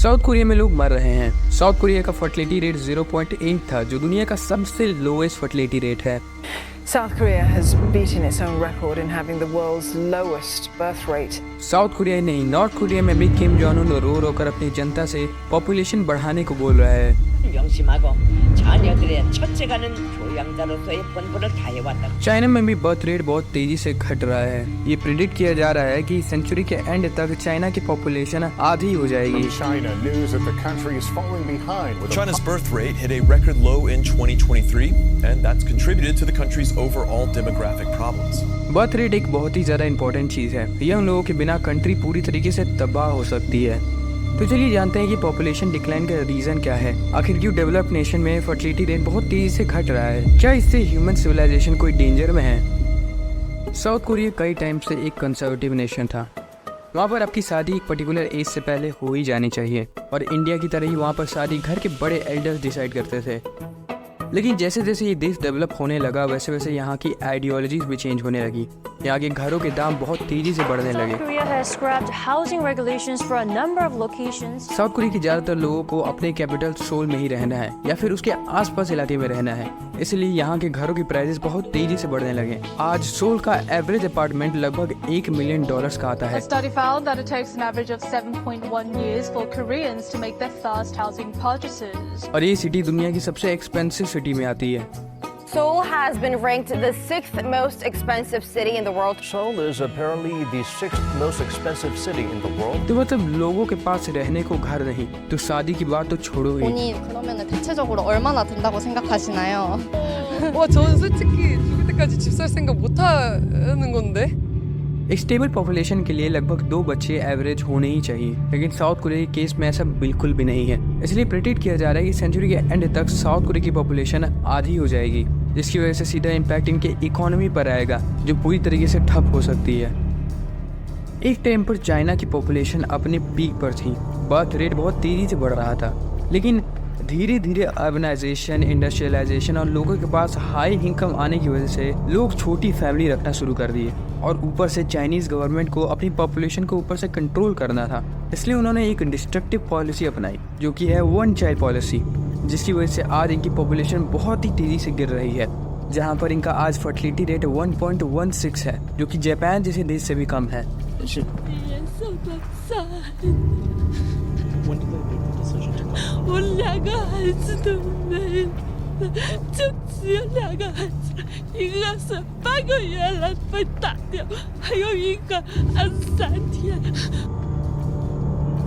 South Korea में लोग मर रहे हैं। साउथ कोरिया का फर्टिलिटी रेट 0.8 था, जो दुनिया का सबसे लोएस्ट फर्टिलिटी रेट है। South Korea has beaten its own record in having the world's lowest birth rate. South Korea ही नहीं, नॉर्थ कोरिया में भी किम जोंग उन रो रो कर अपनी जनता से पॉपुलेशन बढ़ाने को बोल रहा है। 명심하고 자녀들의 첫째가는 교양자로서의 본분을 다해왔다. चाइना में भी बर्थ रेट बहुत तेजी से घट रहा है। ये प्रिडिक्ट किया जा रहा है कि सेंचुरी के एंड तक चाइना की पॉपुलेशन आधी हो जाएगी। China, news that the country is falling behind. China's birth rate hit a record low in 2023, and that's contributed to the country's overall demographic problems. Birth rate एक बहुत ही ज़्यादा important चीज़ है। Young लोगों के बिना कंट्री पूरी तरीके से तबाह हो सकती है। तो चलिए जानते हैं कि पॉपुलेशन डिक्लाइन का रीज़न क्या है। आखिर क्यों डेवलप्ड नेशन में फर्टिलिटी रेट बहुत तेज़ी से घट रहा है? क्या इससे ह्यूमन सिविलाइजेशन कोई डेंजर में है? साउथ कोरिया कई टाइम से एक कंजर्वेटिव नेशन था। वहाँ पर आपकी शादी एक पर्टिकुलर एज से पहले हो ही जानी चाहिए, और इंडिया की तरह ही वहाँ पर शादी घर के बड़े एल्डर्स डिसाइड करते थे। लेकिन जैसे जैसे ये देश डेवलप होने लगा, वैसे वैसे यहाँ की आइडियोलॉजीज भी चेंज होने लगी। यहाँ के घरों के दाम बहुत तेजी से बढ़ने लगे। साउथ कोरिया के ज़्यादातर लोगों को अपने कैपिटल सोल में ही रहना है या फिर उसके आसपास इलाके में रहना है, इसलिए यहाँ के घरों की प्राइसेस बहुत तेजी से बढ़ने लगे। आज सोल का एवरेज अपार्टमेंट लगभग $1 मिलियन का आता है। और ये सिटी दुनिया की सबसे एक्सपेंसिव सिटी में आती है। Seoul has been ranked the 6th most expensive city in the world. Seoul is apparently the 6th most expensive city in the world. तो मतलब लोगों के पास रहने को घर नहीं, तो शादी की बात तो छोड़ो ही। 돈이 그러면은 대체적으로 얼마나 든다고 생각하시나요? 저는 솔직히 죽을 때까지 집 살 생각 못 하는 건데. एक स्टेबल पॉपुलेशन के लिए लगभग 2 बच्चे एवरेज होने ही चाहिए, लेकिन साउथ कोरिया के केस में ऐसा बिल्कुल भी नहीं है। इसलिए प्रेडिक्ट किया जा रहा है कि सेंचुरी के एंड तक साउथ कोरिया की पॉपुलेशन आधी हो जाएगी, जिसकी वजह से सीधा इम्पैक्ट इनके इकोनॉमी पर आएगा, जो पूरी तरीके से ठप हो सकती है। एक टाइम पर चाइना की पॉपुलेशन अपने पीक पर थी, बर्थ रेट बहुत तेज़ी से बढ़ रहा था, लेकिन धीरे धीरे अर्बनाइजेशन, इंडस्ट्रियलाइजेशन और लोगों के पास हाई इनकम आने की वजह से लोग छोटी फैमिली रखना शुरू कर दिए, और ऊपर से चाइनीज़ गवर्नमेंट को अपनी पॉपुलेशन को ऊपर से कंट्रोल करना था। इसलिए उन्होंने एक डिस्ट्रक्टिव पॉलिसी अपनाई, जो कि है 1 चाइल्ड पॉलिसी, जिसकी वजह से आज इनकी पॉपुलेशन बहुत ही तेज़ी से गिर रही है। जहाँ पर इनका आज फर्टिलिटी रेट 1.16 है, जो कि जापान जैसे देश से भी कम है।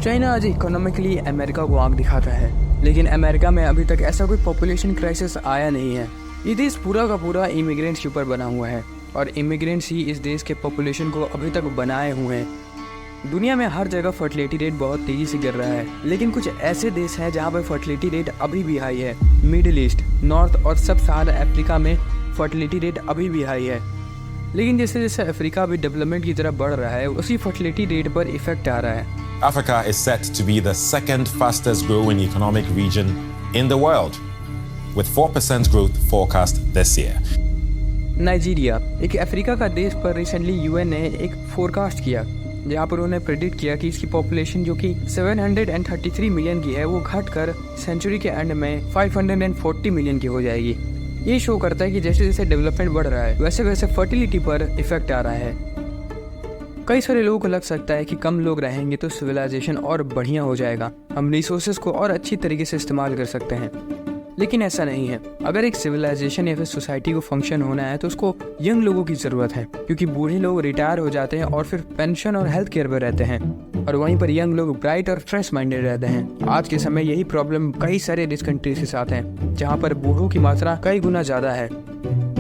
चाइना आज इकोनॉमिकली अमेरिका को आंख दिखाता है, लेकिन अमेरिका में अभी तक ऐसा कोई पॉपुलेशन क्राइसिस आया नहीं है। ये देश पूरा का पूरा इमिग्रेंट्स के ऊपर बना हुआ है, और इमिग्रेंट्स ही इस देश के पॉपुलेशन को अभी तक बनाए हुए हैं। दुनिया में हर जगह फर्टिलिटी रेट बहुत तेज़ी से गिर रहा है, लेकिन कुछ ऐसे देश हैं जहाँ पर फर्टिलिटी रेट अभी भी हाई है। मिडिल ईस्ट, नॉर्थ और सब सहारा अफ्रीका में फर्टिलिटी रेट अभी भी हाई है, लेकिन जैसे जैसे अफ्रीका भी डेवलपमेंट की तरफ बढ़ रहा है, उसी फर्टिलिटी रेट पर इफेक्ट आ रहा है। Africa is set to be the second fastest growing economic region in the world, with 4% growth forecast this year. Nigeria, एक अफ्रीका का देश, पर रिसेंटली यूएन ने एक फोरकास्ट किया, जहाँ पर उन्होंने प्रेडिक्ट किया कि इसकी पॉपुलेशन जो कि 733 मिलियन की है, वो घटकर सेंचुरी के एंड में 540 मिलियन की हो जाएगी। ये शो करता है कि जैसे जैसे डेवलपमेंट बढ़ रहा है, वैसे वैसे फर्टिलिटी पर इफेक्ट आ रहा है। कई सारे लोगों को लग सकता है कि कम लोग रहेंगे तो सिविलाइजेशन और बढ़िया हो जाएगा, हम रिसोर्सेज को और अच्छी तरीके से इस्तेमाल कर सकते हैं, लेकिन ऐसा नहीं है। अगर एक सिविलाइजेशन या फिर सोसाइटी को फंक्शन होना है तो उसको यंग लोगों की ज़रूरत है, क्योंकि बूढ़े लोग रिटायर हो जाते हैं और फिर पेंशन और हेल्थ केयर पर रहते हैं, और वहीं पर यंग लोग ब्राइट और फ्रेश माइंडेड रहते हैं। आज के समय यही प्रॉब्लम कई सारे रिच कंट्रीज के साथ है, जहाँ पर बूढ़ों की मात्रा कई गुना ज़्यादा है।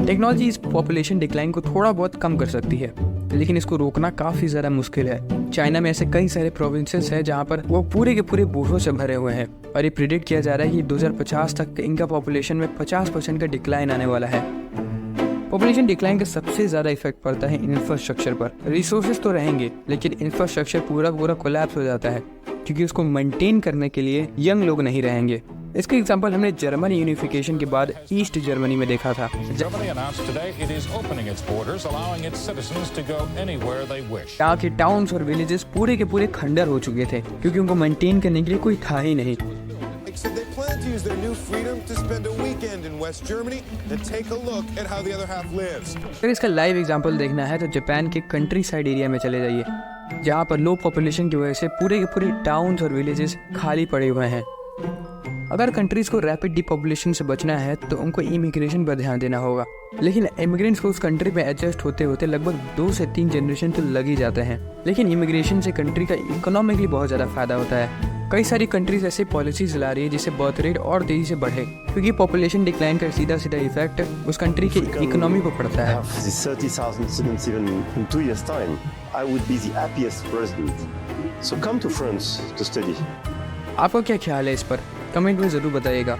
टेक्नोलॉजी इस पॉपुलेशन डिक्लाइन को थोड़ा बहुत कम कर सकती है, लेकिन इसको रोकना काफ़ी ज़्यादा मुश्किल है। चाइना में ऐसे कई सारे प्रोविंसेस हैं जहाँ पर वो पूरे के पूरे बूढ़ों से भरे हुए हैं, और ये प्रिडिक्ट किया जा रहा है कि 2050 तक इनका पॉपुलेशन में 50% का डिक्लाइन आने वाला है। पॉपुलेशन डिक्लाइन का सबसे ज़्यादा इफेक्ट पड़ता है इंफ्रास्ट्रक्चर पर। रिसोर्सेज तो रहेंगे, लेकिन इंफ्रास्ट्रक्चर पूरा पूरा कोलैप्स हो जाता है, क्योंकि उसको मेंटेन करने के लिए यंग लोग नहीं रहेंगे। इसका एग्जांपल हमने जर्मनी यूनिफिकेशन के बाद ईस्ट जर्मनी में देखा था, Germany announced today it is opening its borders, allowing its citizens to go anywhere they wish. यहाँ के टाउन्स और विलेजेस पूरे के पूरे खंडर हो चुके थे क्योंकि उनको मेंटेन करने के लिए कोई था ही नहीं। Said they plan to use their new freedom to spend a weekend in West Germany and take a look at how the other half lives. अगर इसका लाइव एग्जांपल देखना है तो जापान के कंट्री साइड एरिया में चले जाइए, जहाँ पर लो पॉपुलेशन की वजह से पूरे के पूरे टाउन्स और विलेजेस खाली पड़े हुए हैं। अगर कंट्रीज को रैपिड डिपॉपुलेशन से बचना है तो उनको इमिग्रेशन पर ध्यान देना होगा, लेकिन इमिग्रेंट्स को उस कंट्री में एडजस्ट होते होते लगभग 2 से 3 जनरेशन तो लग ही जाते हैं। लेकिन इमिग्रेशन से कंट्री का इकोनॉमिकली बहुत ज़्यादा फायदा होता है। कई सारी कंट्रीज ऐसे पॉलिसीज ला रही है जिससे बर्थ रेट और तेजी से बढ़े, क्योंकि पॉपुलेशन डिक्लाइन का सीधा सीधा इफेक्ट उस कंट्री की इकोनॉमी को पड़ता है। 30,000 students even in 2 years' time, I would be the happiest president. So come to France to study. आपका क्या ख्याल है इस पर? कमेंट में ज़रूर बताइएगा।